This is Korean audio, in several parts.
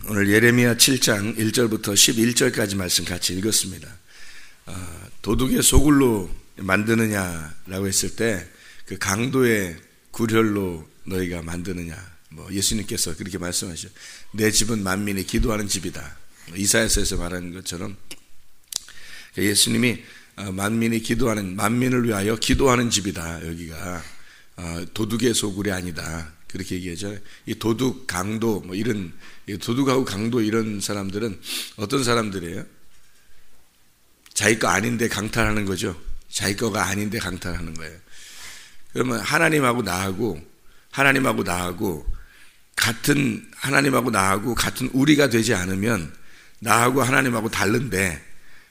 오늘 예레미야 7장 1절부터 11절까지 말씀 같이 읽었습니다. 도둑의 소굴로 만드느냐라고 했을 때 그 강도의 굴혈로 너희가 만드느냐, 예수님께서 그렇게 말씀하시죠. 내 집은 만민이 기도하는 집이다. 이사야서에서 말하는 것처럼 예수님이 만민을 위하여 기도하는 집이다. 여기가 도둑의 소굴이 아니다. 그렇게 얘기하죠. 이 도둑, 강도, 이런 도둑하고 강도 이런 사람들은 어떤 사람들이에요? 자기 거 아닌데 강탈하는 거죠. 자기 거가 아닌데 강탈하는 거예요. 그러면 하나님하고 나하고 같은 우리가 되지 않으면 나하고 하나님하고 다른데,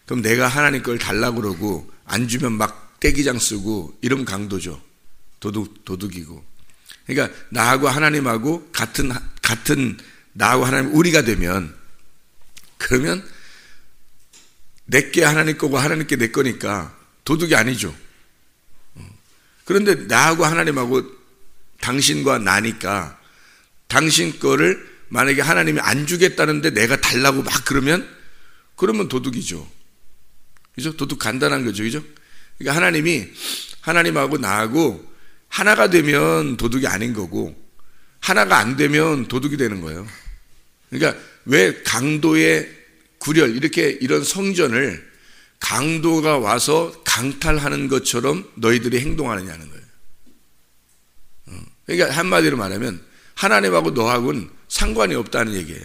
그럼 내가 하나님 걸 달라고 그러고 안 주면 막 떼기장 쓰고 이러면 강도죠. 도둑이고. 그러니까 나하고 하나님하고 같은 나하고 하나님 우리가 되면, 그러면 내게 하나님 거고 하나님께 내 거니까 도둑이 아니죠. 그런데 나하고 하나님하고 당신과 나니까 당신 거를 만약에 하나님이 안 주겠다는데 내가 달라고 막 그러면 도둑이죠. 그죠? 도둑 간단한 거죠. 그죠? 그러니까 하나님하고 나하고 하나가 되면 도둑이 아닌 거고, 하나가 안 되면 도둑이 되는 거예요. 그러니까 왜 강도의 굴혈, 이런 성전을 강도가 와서 강탈하는 것처럼 너희들이 행동하느냐는 거예요. 그러니까 한마디로 말하면 하나님하고 너하고는 상관이 없다는 얘기예요.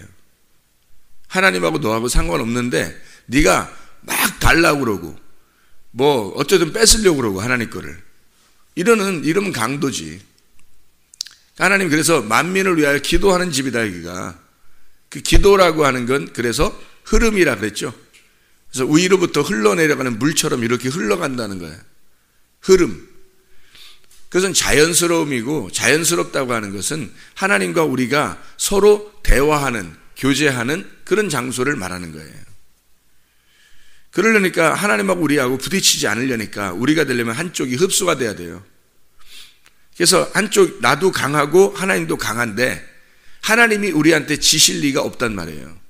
하나님하고 너하고 상관없는데 네가 막 달라고 그러고 어쩌든 뺏으려고 그러고 하나님 거를 이러면 강도지. 하나님 그래서 만민을 위하여 기도하는 집이다. 여기가 그 기도라고 하는 건 그래서 흐름이라 그랬죠. 그래서 위로부터 흘러내려가는 물처럼 이렇게 흘러간다는 거예요. 흐름. 그것은 자연스러움이고, 자연스럽다고 하는 것은 하나님과 우리가 서로 대화하는, 교제하는 그런 장소를 말하는 거예요. 그러려니까 하나님하고 우리하고 부딪히지 않으려니까 우리가 되려면 한쪽이 흡수가 돼야 돼요. 그래서 한쪽 나도 강하고 하나님도 강한데 하나님이 우리한테 지실 리가 없단 말이에요.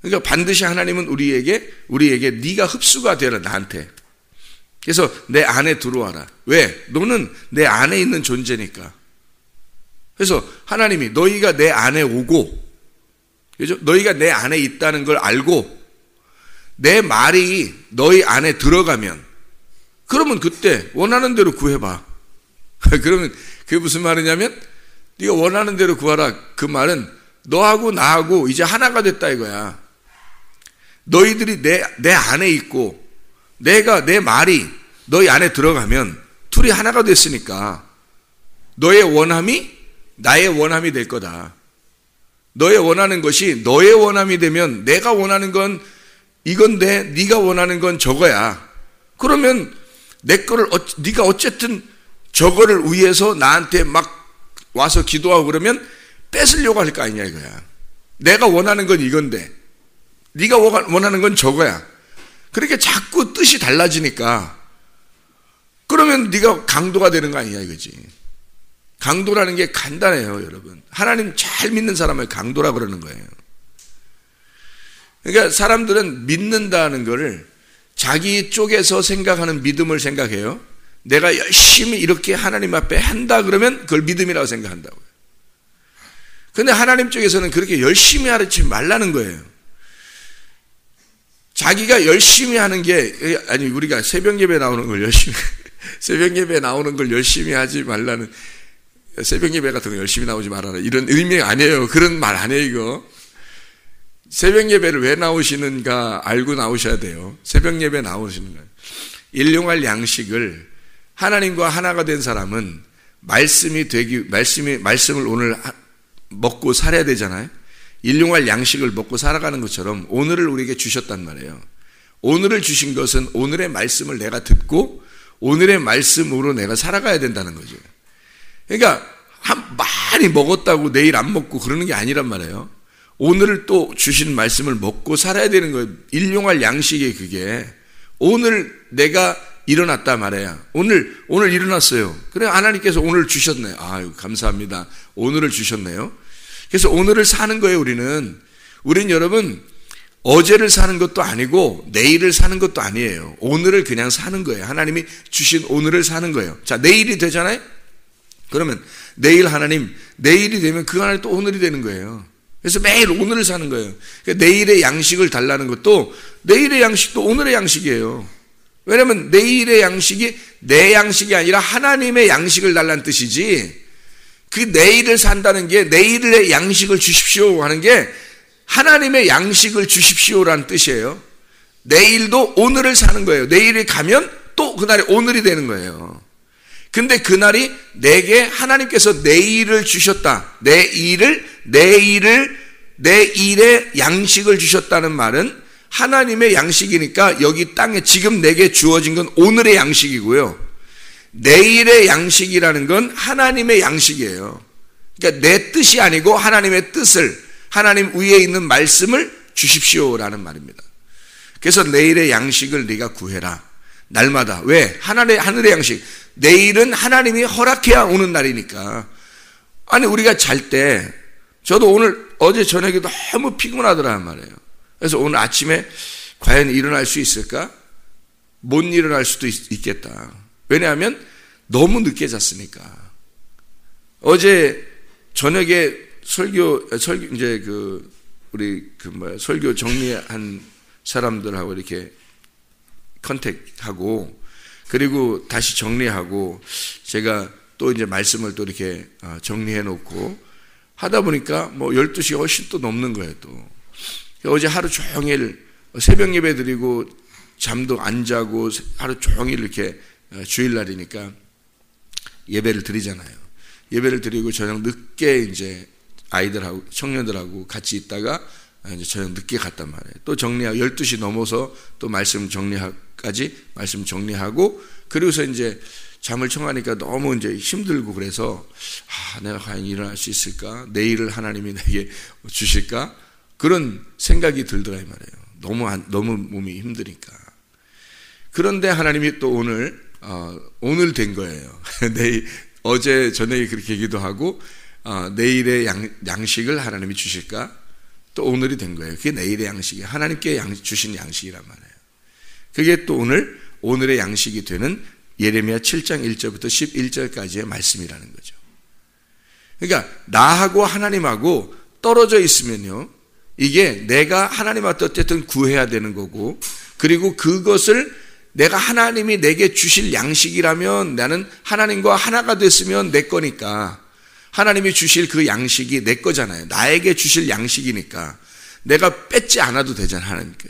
그러니까 반드시 하나님은 우리에게 네가 흡수가 되라, 나한테. 그래서 내 안에 들어와라. 왜? 너는 내 안에 있는 존재니까. 그래서 하나님이 너희가 내 안에 오고, 그죠? 너희가 내 안에 있다는 걸 알고 내 말이 너희 안에 들어가면, 그러면 그때 원하는 대로 구해봐. 그러면 그게 무슨 말이냐면 네가 원하는 대로 구하라. 그 말은 너하고 나하고 이제 하나가 됐다 이거야. 너희들이 내 안에 있고 내 말이 너희 안에 들어가면 둘이 하나가 됐으니까 너의 원함이 나의 원함이 될 거다. 너의 원하는 것이 너의 원함이 되면 내가 원하는 건 이건데 네가 원하는 건 저거야. 그러면 내 거를 네가 어쨌든 저거를 위해서 나한테 막 와서 기도하고 그러면 뺏으려고 할 거 아니냐 이거야. 내가 원하는 건 이건데 네가 원하는 건 저거야. 그렇게 자꾸 뜻이 달라지니까 그러면 네가 강도가 되는 거 아니냐 이거지. 강도라는 게 간단해요, 여러분. 하나님 잘 믿는 사람을 강도라 그러는 거예요. 그러니까 사람들은 믿는다는 거를 자기 쪽에서 생각하는 믿음을 생각해요. 내가 열심히 이렇게 하나님 앞에 한다 그러면 그걸 믿음이라고 생각한다고요. 그런데 하나님 쪽에서는 그렇게 열심히 하지 말라는 거예요. 자기가 열심히 하는 게, 아니 우리가 새벽 예배 나오는 걸 열심히 하지 말라는, 새벽 예배 같은 거 열심히 나오지 말아라 이런 의미 아니에요. 그런 말 아니에요 이거. 새벽 예배를 왜 나오시는가 알고 나오셔야 돼요. 새벽 예배 나오시는 거예요. 일용할 양식을, 하나님과 하나가 된 사람은 말씀을 오늘 먹고 살아야 되잖아요. 일용할 양식을 먹고 살아가는 것처럼 오늘을 우리에게 주셨단 말이에요. 오늘을 주신 것은 오늘의 말씀을 내가 듣고 오늘의 말씀으로 내가 살아가야 된다는 거죠. 그러니까 많이 먹었다고 내일 안 먹고 그러는 게 아니란 말이에요. 오늘 또 주신 말씀을 먹고 살아야 되는 거예요. 일용할 양식이 그게. 오늘 내가 일어났다 말이에요. 오늘 일어났어요. 그래 하나님께서 오늘 주셨네요. 아유 감사합니다. 오늘을 주셨네요. 그래서 오늘을 사는 거예요. 우리는 여러분 어제를 사는 것도 아니고 내일을 사는 것도 아니에요. 오늘을 그냥 사는 거예요. 하나님이 주신 오늘을 사는 거예요. 자, 내일이 되잖아요. 그러면 내일이 되면 그 하나님 또 오늘이 되는 거예요. 그래서 매일 오늘을 사는 거예요. 그러니까 내일의 양식을 달라는 것도 내일의 양식도 오늘의 양식이에요. 왜냐하면 내일의 양식이 내 양식이 아니라 하나님의 양식을 달라는 뜻이지, 그 내일을 산다는 게 내일의 양식을 주십시오 하는 게 하나님의 양식을 주십시오라는 뜻이에요. 내일도 오늘을 사는 거예요. 내일이 가면 또 그날이 오늘이 되는 거예요. 근데 그날이 내게 하나님께서 내일을 주셨다. 내 일의 양식을 주셨다는 말은 하나님의 양식이니까 여기 땅에 지금 내게 주어진 건 오늘의 양식이고요. 내일의 양식이라는 건 하나님의 양식이에요. 그러니까 내 뜻이 아니고 하나님의 뜻을, 하나님 위에 있는 말씀을 주십시오라는 말입니다. 그래서 내일의 양식을 네가 구해라. 날마다. 왜? 하늘의 양식. 내일은 하나님이 허락해야 오는 날이니까. 아니, 우리가 잘 때, 저도 어제 저녁에 너무 피곤하더란 말이에요. 그래서 오늘 아침에 과연 일어날 수 있을까? 못 일어날 수도 있겠다. 왜냐하면 너무 늦게 잤으니까. 어제 저녁에 설교 정리한 사람들하고 이렇게 컨택하고, 그리고 다시 정리하고, 제가 또 이제 말씀을 또 이렇게 정리해 놓고 하다 보니까 12시가 훨씬 또 넘는 거예요, 또. 어제 하루 종일 새벽 예배 드리고 잠도 안 자고 하루 종일 이렇게 주일날이니까 예배를 드리잖아요. 예배를 드리고 저녁 늦게 이제 아이들하고 청년들하고 같이 있다가 이제 저녁 늦게 갔단 말이에요. 또 정리하고 12시 넘어서 또 말씀 정리하고, 그리고서 이제 잠을 청하니까 너무 이제 힘들고, 그래서 내가 과연 일어날 수 있을까? 내일을 하나님이 내게 주실까? 그런 생각이 들더라 이 말이에요. 너무 몸이 힘드니까. 그런데 하나님이 또 오늘 된 거예요. 어제 저녁에 그렇게 기도하고 내일의 양식을 하나님이 주실까? 또 오늘이 된 거예요. 그게 내일의 양식이에요. 하나님께 주신 양식이란 말이에요. 그게 또 오늘의 양식이 되는 예레미야 7장 1절부터 11절까지의 말씀이라는 거죠. 그러니까 나하고 하나님하고 떨어져 있으면요, 이게 내가 하나님한테 어쨌든 구해야 되는 거고, 그리고 그것을 하나님이 내게 주실 양식이라면 나는 하나님과 하나가 됐으면 내 거니까, 하나님이 주실 그 양식이 내 거잖아요. 나에게 주실 양식이니까 내가 뺏지 않아도 되잖아요, 하나님께.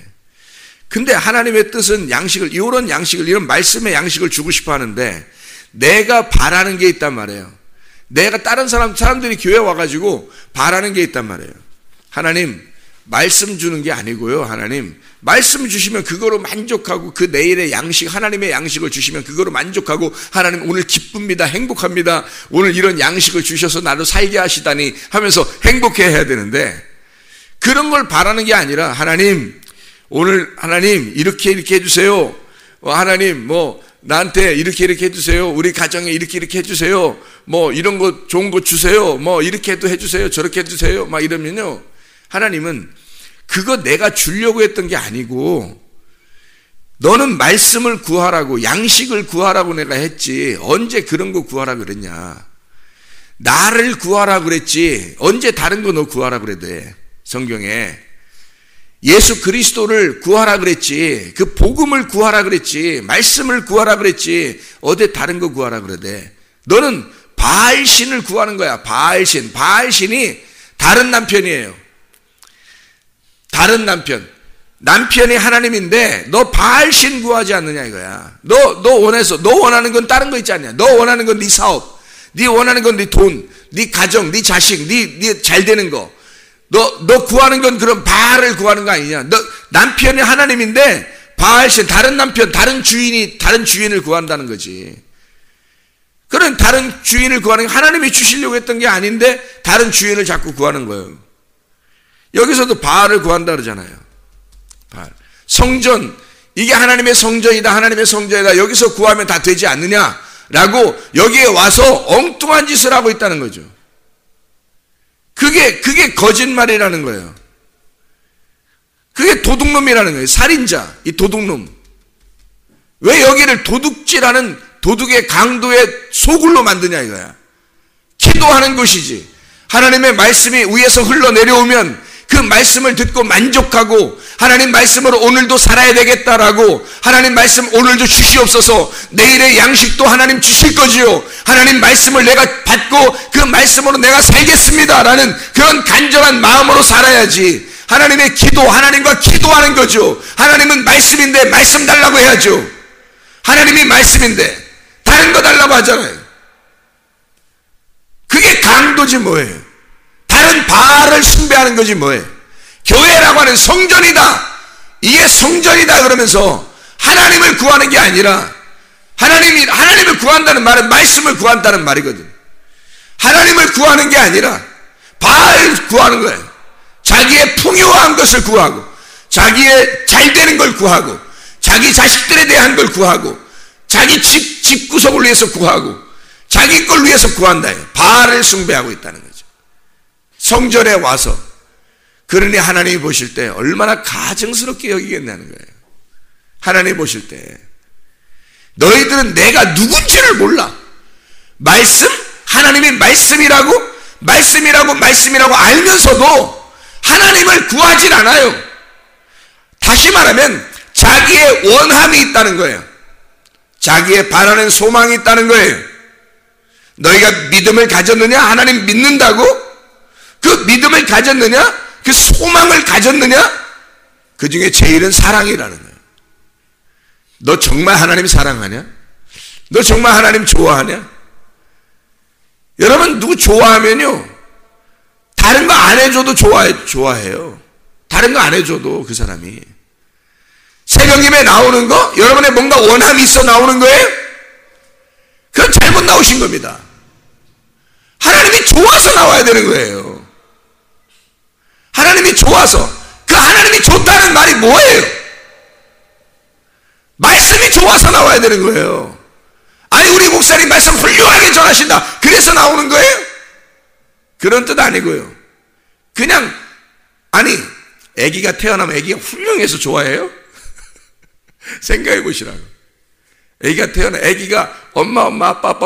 근데 하나님의 뜻은 이런 말씀의 양식을 주고 싶어 하는데, 내가 바라는 게 있단 말이에요. 내가 다른 사람들이 교회 와가지고 바라는 게 있단 말이에요. 하나님, 말씀 주는 게 아니고요. 하나님, 말씀 주시면 그거로 만족하고, 그 내일의 양식, 하나님의 양식을 주시면 그거로 만족하고, 하나님 오늘 기쁩니다, 행복합니다, 오늘 이런 양식을 주셔서 나를 살게 하시다니 하면서 행복해 해야 되는데, 그런 걸 바라는 게 아니라, 하나님 오늘 하나님 이렇게 해주세요. 하나님 나한테 이렇게 해주세요. 우리 가정에 이렇게 해주세요. 이런 거 좋은 거 주세요. 이렇게도 해주세요. 저렇게 해주세요. 막 이러면요, 하나님은 그거 내가 주려고 했던 게 아니고, 너는 말씀을 구하라고, 양식을 구하라고 내가 했지, 언제 그런 거 구하라 그랬냐. 나를 구하라 그랬지, 언제 다른 거 너 구하라 그래도 돼. 성경에 예수 그리스도를 구하라 그랬지, 그 복음을 구하라 그랬지, 말씀을 구하라 그랬지, 어디 다른 거 구하라 그러대. 너는 바알신을 구하는 거야. 바알신이 다른 남편이에요. 다른 남편이 하나님인데 너 바알신 구하지 않느냐 이거야. 너 원하는 건 다른 거 있지 않냐. 너 원하는 건 네 사업, 네 원하는 건 네 돈, 네 가정, 네 자식, 네 잘 되는 거. 너 구하는 건 그럼 바알을 구하는 거 아니냐. 너 남편이 하나님인데 바알신, 다른 남편, 다른 주인을 구한다는 거지. 그런 다른 주인을 구하는 게 하나님이 주시려고 했던 게 아닌데 다른 주인을 자꾸 구하는 거예요. 여기서도 바알을 구한다 그러잖아요. 바알. 성전, 이게 하나님의 성전이다. 여기서 구하면 다 되지 않느냐라고 여기에 와서 엉뚱한 짓을 하고 있다는 거죠. 그게 거짓말이라는 거예요. 그게 도둑놈이라는 거예요. 살인자, 이 도둑놈. 왜 여기를 도둑질하는 도둑의 강도의 소굴로 만드냐 이거야. 기도하는 것이지. 하나님의 말씀이 위에서 흘러내려오면 그 말씀을 듣고 만족하고 하나님 말씀으로 오늘도 살아야 되겠다라고 하나님 말씀 오늘도 주시옵소서. 내일의 양식도 하나님 주실 거지요. 하나님 말씀을 내가 받고 그 말씀으로 내가 살겠습니다라는 그런 간절한 마음으로 살아야지. 하나님의 기도, 하나님과 기도하는 거죠. 하나님은 말씀인데 말씀 달라고 해야죠. 하나님이 말씀인데 다른 거 달라고 하잖아요. 그게 강도지 뭐예요. 다른 바알을 숭배하는 거지 뭐예요. 교회라고 하는 성전이다. 이게 성전이다 그러면서 하나님을 구하는 게 아니라 하나님을 구한다는 말은 말씀을 구한다는 말이거든. 하나님을 구하는 게 아니라 바알 구하는 거예요. 자기의 풍요한 것을 구하고 자기의 잘 되는 걸 구하고 자기 자식들에 대한 걸 구하고 자기 집구석을 위해서 구하고 자기 걸 위해서 구한다. 바알을 숭배하고 있다는 거죠. 성전에 와서 그러니 하나님이 보실 때 얼마나 가증스럽게 여기겠냐는 거예요. 하나님이 보실 때 너희들은 내가 누군지를 몰라. 말씀? 하나님이 말씀이라고 알면서도 하나님을 구하질 않아요. 다시 말하면 자기의 원함이 있다는 거예요. 자기의 바라는 소망이 있다는 거예요. 너희가 믿음을 가졌느냐? 하나님 믿는다고? 그 믿음을 가졌느냐? 그 소망을 가졌느냐? 그 중에 제일은 사랑이라는 거예요. 너 정말 하나님 사랑하냐? 너 정말 하나님 좋아하냐? 여러분 누구 좋아하면요 다른 거 안 해줘도 좋아해요. 다른 거 안 해줘도 그 사람이. 새벽 예배 나오는 거 여러분의 뭔가 원함이 있어 나오는 거예요? 그건 잘못 나오신 겁니다. 하나님이 좋아서 나와야 되는 거예요. 하나님이 좋아서. 그 하나님이 좋다는 말이 뭐예요? 말씀이 좋아서 나와야 되는 거예요. 아니 우리 목사님 말씀 훌륭하게 전하신다 그래서 나오는 거예요? 그런 뜻 아니고요. 그냥 아기가 태어나면 아기가 훌륭해서 좋아해요? 생각해 보시라고. 아기가 엄마 아빠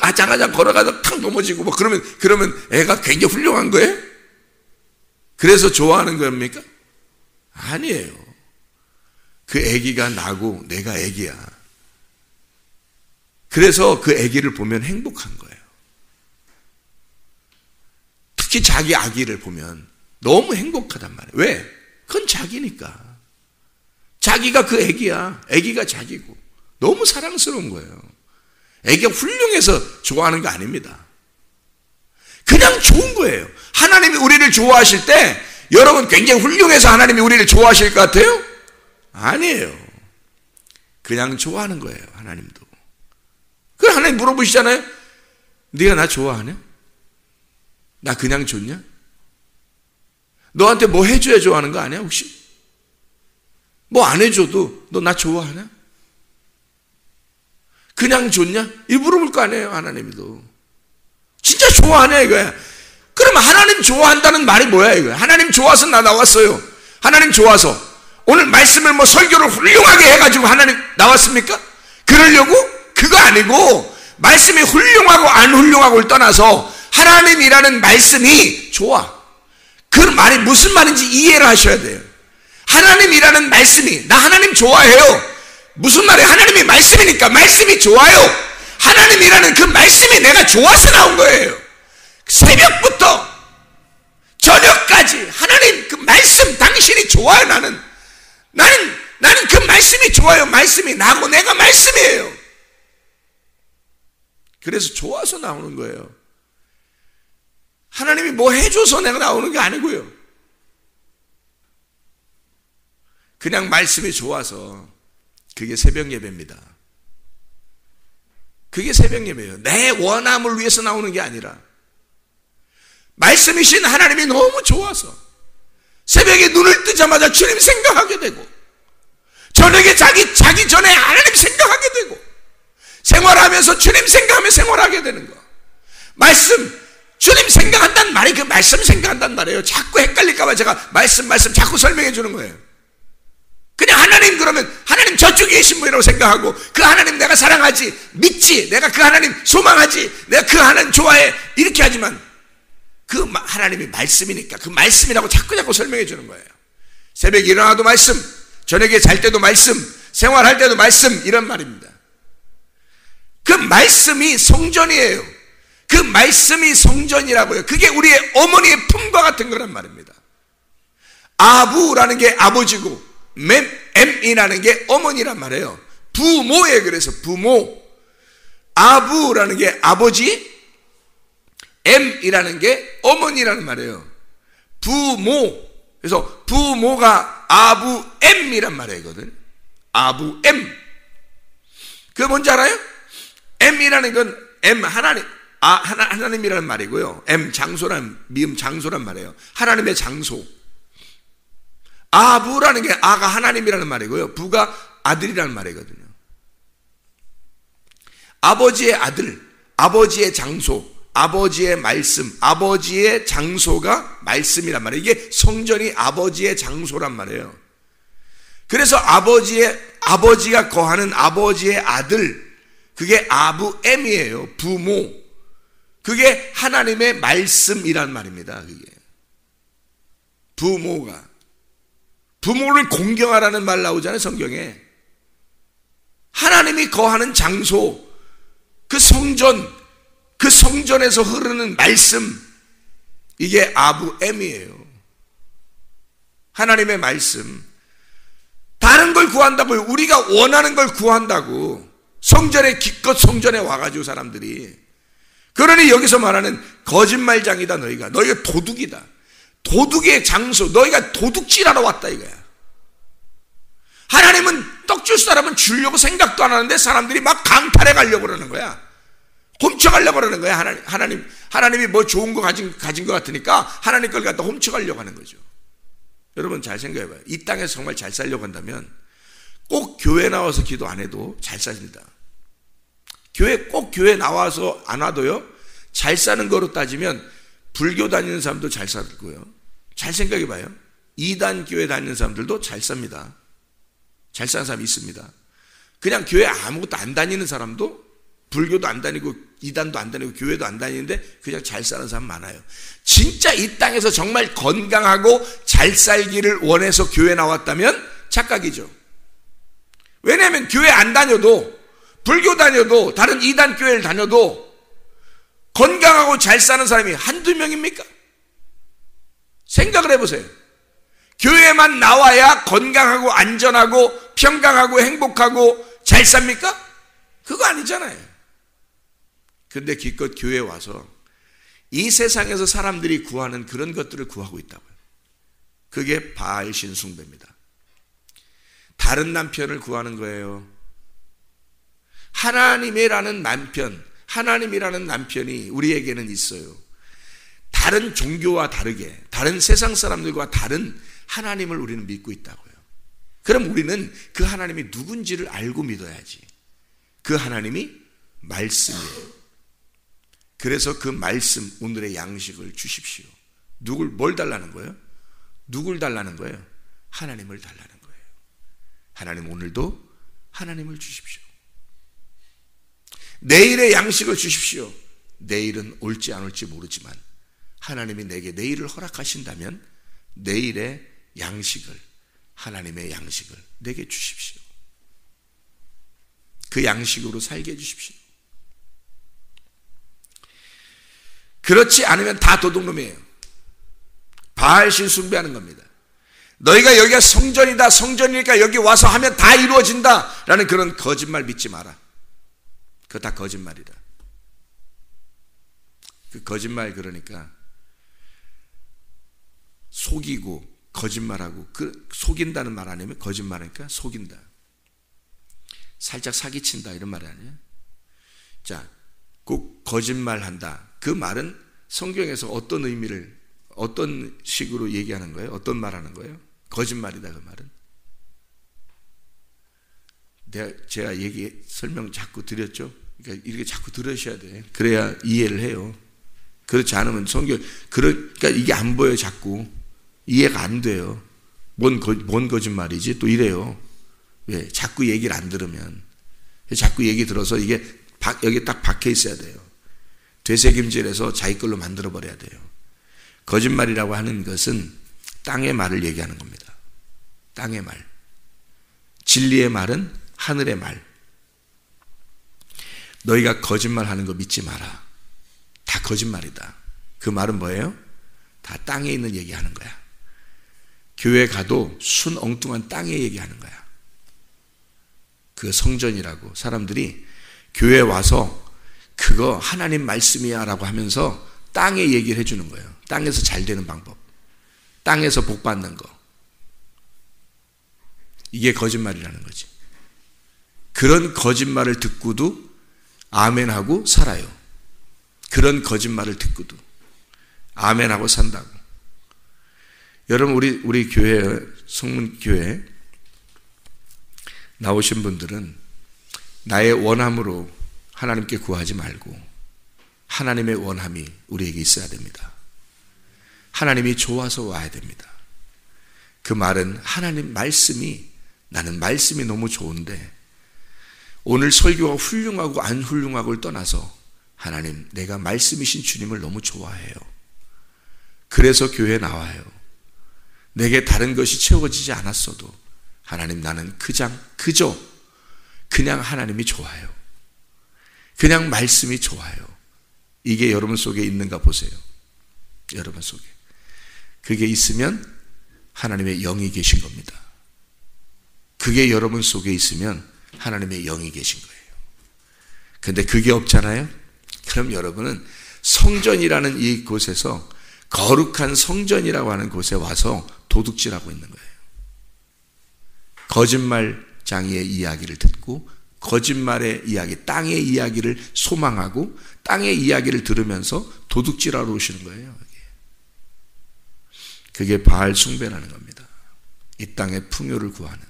아장아장 걸어가다 탁 넘어지고 그러면 애가 굉장히 훌륭한 거예요? 그래서 좋아하는 겁니까? 아니에요. 그 아기가 나고 내가 아기야. 그래서 그 아기를 보면 행복한 거예요. 특히 자기 아기를 보면 너무 행복하단 말이에요. 왜? 그건 자기니까. 자기가 그 아기야. 아기가 자기고. 너무 사랑스러운 거예요. 아기가 훌륭해서 좋아하는 거 아닙니다. 그냥 좋은 거예요. 하나님이 우리를 좋아하실 때 여러분 굉장히 훌륭해서 하나님이 우리를 좋아하실 것 같아요? 아니에요. 그냥 좋아하는 거예요. 하나님도. 그럼 하나님 물어보시잖아요. 네가 나 좋아하냐? 나 그냥 좋냐? 너한테 뭐 해줘야 좋아하는 거 아니야 혹시? 뭐 안 해줘도 너 나 좋아하냐? 그냥 좋냐? 이 물어볼 거 아니에요. 하나님도 진짜 좋아하냐 이거야. 그러면 하나님 좋아한다는 말이 뭐야 이거야. 하나님 좋아서 나 나왔어요. 하나님 좋아서 오늘 말씀을 설교를 훌륭하게 해가지고 하나님 나왔습니까? 그러려고? 그거 아니고 말씀이 훌륭하고 안 훌륭하고를 떠나서 하나님이라는 말씀이 좋아. 그 말이 무슨 말인지 이해를 하셔야 돼요. 하나님이라는 말씀이 나 하나님 좋아해요. 무슨 말이에요? 하나님이 말씀이니까 말씀이 좋아요. 하나님이라는 그 말씀이 내가 좋아서 나온 거예요. 새벽부터 저녁까지 하나님 그 말씀 당신이 좋아요. 나는 그 말씀이 좋아요. 말씀이 나고 내가 말씀이에요. 그래서 좋아서 나오는 거예요. 하나님이 뭐 해줘서 내가 나오는 게 아니고요. 그냥 말씀이 좋아서. 그게 새벽 예배입니다. 그게 새벽 예배예요. 내 원함을 위해서 나오는 게 아니라 말씀이신 하나님이 너무 좋아서 새벽에 눈을 뜨자마자 주님 생각하게 되고 저녁에 자기 전에 하나님 생각하게 되고 생활하면서 주님 생각하며 생활하게 되는 거. 말씀 주님 생각한다는 말이 그 말씀 생각한다는 말이에요. 자꾸 헷갈릴까봐 제가 말씀 자꾸 설명해 주는 거예요. 그냥 하나님 그러면 하나님 저쪽에 계신 분이라고 생각하고 그 하나님 내가 사랑하지, 믿지, 내가 그 하나님 소망하지, 내가 그 하나님 좋아해, 이렇게 하지만 그 하나님이 말씀이니까 그 말씀이라고 자꾸 설명해 주는 거예요. 새벽에 일어나도 말씀, 저녁에 잘 때도 말씀, 생활할 때도 말씀, 이런 말입니다. 그 말씀이 성전이에요. 그 말씀이 성전이라고요. 그게 우리의 어머니의 품과 같은 거란 말입니다. 아부라는 게 아버지고 M이라는 게 어머니란 말이에요. 부모예요. 그래서 부모. 아부라는 게 아버지, M이라는 게 어머니라는 말이에요. 부모. 그래서 부모가 아부 M이란 말이거든. 아부 M. 그게 뭔지 알아요? M이라는 건 M 하나님, 하나님이라는 말이고요. M 미음 장소란 말이에요. 하나님의 장소. 아부라는 게 아가 하나님이라는 말이고요. 부가 아들이라는 말이거든요. 아버지의 아들, 아버지의 장소, 아버지의 말씀, 아버지의 장소가 말씀이란 말이에요. 이게 성전이 아버지의 장소란 말이에요. 그래서 아버지가 거하는 아버지의 아들, 그게 아부 M이에요. 부모. 그게 하나님의 말씀이란 말입니다. 그게. 부모를 공경하라는 말 나오잖아요, 성경에. 하나님이 거하는 장소, 그 성전에서 흐르는 말씀, 이게 아부 M이에요. 하나님의 말씀. 다른 걸 구한다고요. 우리가 원하는 걸 구한다고. 기껏 성전에 와가지고 사람들이. 그러니 여기서 말하는 거짓말장이다 너희가. 너희가 도둑이다. 도둑의 장소, 너희가 도둑질하러 왔다 이거야. 하나님은 떡 줄 사람은 주려고 생각도 안 하는데 사람들이 막 강탈해 가려고 그러는 거야. 훔쳐가려고 그러는 거야. 하나님이 뭐 좋은 거 가진 것 같으니까 하나님 걸 갖다 훔쳐가려고 하는 거죠. 여러분 잘 생각해봐요. 이 땅에서 정말 잘 살려고 한다면 꼭 교회 나와서 기도 안 해도 잘 삽니다. 꼭 교회 나와서 안 와도요, 잘 사는 거로 따지면 불교 다니는 사람도 잘 살고요. 잘 생각해봐요. 이단 교회 다니는 사람들도 잘 삽니다. 잘 사는 사람이 있습니다. 그냥 교회 아무것도 안 다니는 사람도, 불교도 안 다니고 이단도 안 다니고 교회도 안 다니는데 그냥 잘 사는 사람 많아요. 진짜 이 땅에서 정말 건강하고 잘 살기를 원해서 교회 나왔다면 착각이죠. 왜냐하면 교회 안 다녀도, 불교 다녀도, 다른 이단 교회를 다녀도 건강하고 잘 사는 사람이 한두 명입니까? 생각을 해보세요. 교회만 나와야 건강하고 안전하고 평강하고 행복하고 잘 삽니까? 그거 아니잖아요. 근데 기껏 교회에 와서 이 세상에서 사람들이 구하는 그런 것들을 구하고 있다고요. 그게 바알 신숭배입니다. 다른 남편을 구하는 거예요. 하나님이라는 남편이 우리에게는 있어요. 다른 종교와 다르게, 다른 세상 사람들과 다른 하나님을 우리는 믿고 있다고요. 그럼 우리는 그 하나님이 누군지를 알고 믿어야지. 그 하나님이 말씀이에요. 그래서 그 말씀, 오늘의 양식을 주십시오. 뭘 달라는 거예요? 누굴 달라는 거예요? 하나님을 달라는 거예요. 하나님 오늘도 하나님을 주십시오. 내일의 양식을 주십시오. 내일은 올지 안 올지 모르지만 하나님이 내게 내일을 허락하신다면 내일의 양식을, 하나님의 양식을 내게 주십시오. 그 양식으로 살게 해주십시오. 그렇지 않으면 다 도둑놈이에요. 바알신 숭배하는 겁니다. 너희가 여기가 성전이다, 성전이니까 여기 와서 하면 다 이루어진다 라는 그런 거짓말 믿지 마라. 그거 다 거짓말이다. 그 거짓말, 그러니까 속이고 거짓말하고, 그 속인다는 말 아니면 거짓말하니까 속인다. 살짝 사기친다 이런 말 아니에요? 자, 꼭 거짓말한다. 그 말은 성경에서 어떤 의미를, 어떤 식으로 얘기하는 거예요? 어떤 말하는 거예요? 거짓말이다 그 말은. 제가 설명 자꾸 드렸죠? 그러니까 이렇게 자꾸 들으셔야 돼. 그래야 이해를 해요. 그렇지 않으면 그러니까 이게 안 보여요, 자꾸. 이해가 안 돼요. 뭔 거짓말이지? 또 이래요. 왜? 자꾸 얘기를 안 들으면. 자꾸 얘기 들어서 이게 여기 딱 박혀 있어야 돼요. 되새김질해서 자기 걸로 만들어버려야 돼요. 거짓말이라고 하는 것은 땅의 말을 얘기하는 겁니다. 땅의 말. 진리의 말은 하늘의 말. 너희가 거짓말하는 거 믿지 마라. 다 거짓말이다. 그 말은 뭐예요? 다 땅에 있는 얘기하는 거야. 교회 가도 순 엉뚱한 땅에 얘기하는 거야. 그 성전이라고. 사람들이 교회 와서 그거 하나님 말씀이야 라고 하면서 땅에 얘기를 해주는 거예요. 땅에서 잘 되는 방법. 땅에서 복 받는 거. 이게 거짓말이라는 거지. 그런 거짓말을 듣고도 아멘하고 살아요. 그런 거짓말을 듣고도 아멘하고 산다고. 여러분 우리 교회 성문교회 나오신 분들은 나의 원함으로 하나님께 구하지 말고 하나님의 원함이 우리에게 있어야 됩니다. 하나님이 좋아서 와야 됩니다. 그 말은 하나님 말씀이 나는 말씀이 너무 좋은데 오늘 설교가 훌륭하고 안 훌륭하고를 떠나서 하나님 내가 말씀이신 주님을 너무 좋아해요. 그래서 교회에 나와요. 내게 다른 것이 채워지지 않았어도 하나님 나는 그저 그냥 하나님이 좋아요. 그냥 말씀이 좋아요. 이게 여러분 속에 있는가 보세요. 여러분 속에. 그게 있으면 하나님의 영이 계신 겁니다. 그게 여러분 속에 있으면 하나님의 영이 계신 거예요. 근데 그게 없잖아요? 그럼 여러분은 성전이라는 이 곳에서 거룩한 성전이라고 하는 곳에 와서 도둑질하고 있는 거예요. 거짓말장이의 이야기를 듣고 거짓말의 이야기, 땅의 이야기를 소망하고 땅의 이야기를 들으면서 도둑질하러 오시는 거예요. 그게 바알 숭배라는 겁니다. 이 땅의 풍요를 구하는.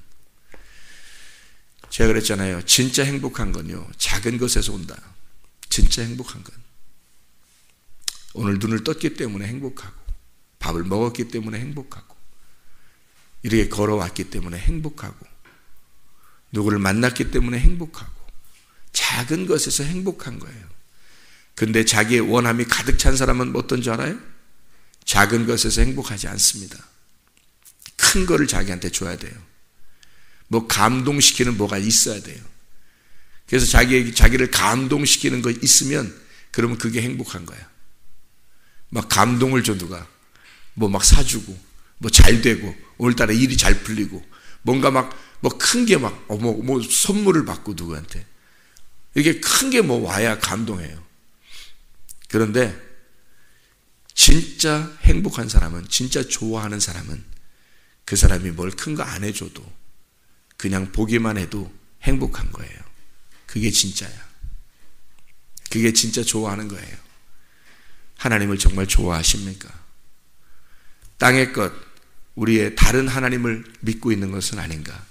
제가 그랬잖아요. 진짜 행복한 건요, 작은 것에서 온다. 진짜 행복한 건. 오늘 눈을 떴기 때문에 행복하고, 밥을 먹었기 때문에 행복하고, 이렇게 걸어왔기 때문에 행복하고, 누구를 만났기 때문에 행복하고, 작은 것에서 행복한 거예요. 근데 자기의 원함이 가득 찬 사람은 어떤 줄 알아요? 작은 것에서 행복하지 않습니다. 큰 거를 자기한테 줘야 돼요. 뭐 감동시키는 뭐가 있어야 돼요. 그래서 자기를 감동시키는 거 있으면 그러면 그게 행복한 거야. 막 감동을 줘 누가. 뭐 막 사주고 뭐 잘 되고 오늘따라 일이 잘 풀리고 뭔가 막 뭐 큰 게 막 뭐 선물을 받고 누구한테 이게 큰 게 뭐 와야 감동해요. 그런데 진짜 행복한 사람은, 진짜 좋아하는 사람은 그 사람이 뭘 큰 거 안 해줘도 그냥 보기만 해도 행복한 거예요. 그게 진짜야. 그게 진짜 좋아하는 거예요. 하나님을 정말 좋아하십니까? 땅의 것, 우리의 다른 하나님을 믿고 있는 것은 아닌가?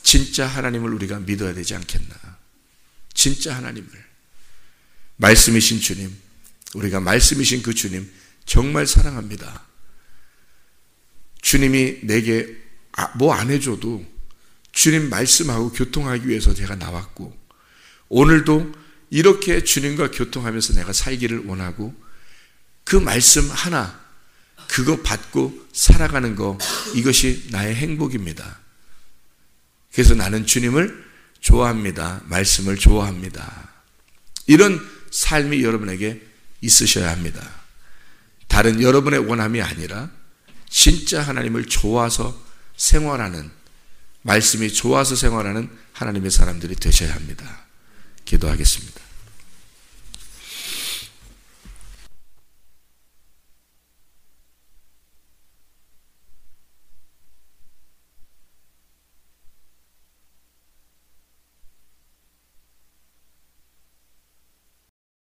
진짜 하나님을 우리가 믿어야 되지 않겠나? 진짜 하나님을. 말씀이신 주님, 우리가 말씀이신 그 주님 정말 사랑합니다. 주님이 내게 뭐 안 해줘도 주님 말씀하고 교통하기 위해서 제가 나왔고, 오늘도 이렇게 주님과 교통하면서 내가 살기를 원하고, 그 말씀 하나 그거 받고 살아가는 거, 이것이 나의 행복입니다. 그래서 나는 주님을 좋아합니다. 말씀을 좋아합니다. 이런 삶이 여러분에게 있으셔야 합니다. 다른 여러분의 원함이 아니라 진짜 하나님을 좋아서 생활하는, 말씀이 좋아서 생활하는 하나님의 사람들이 되셔야 합니다. 기도하겠습니다.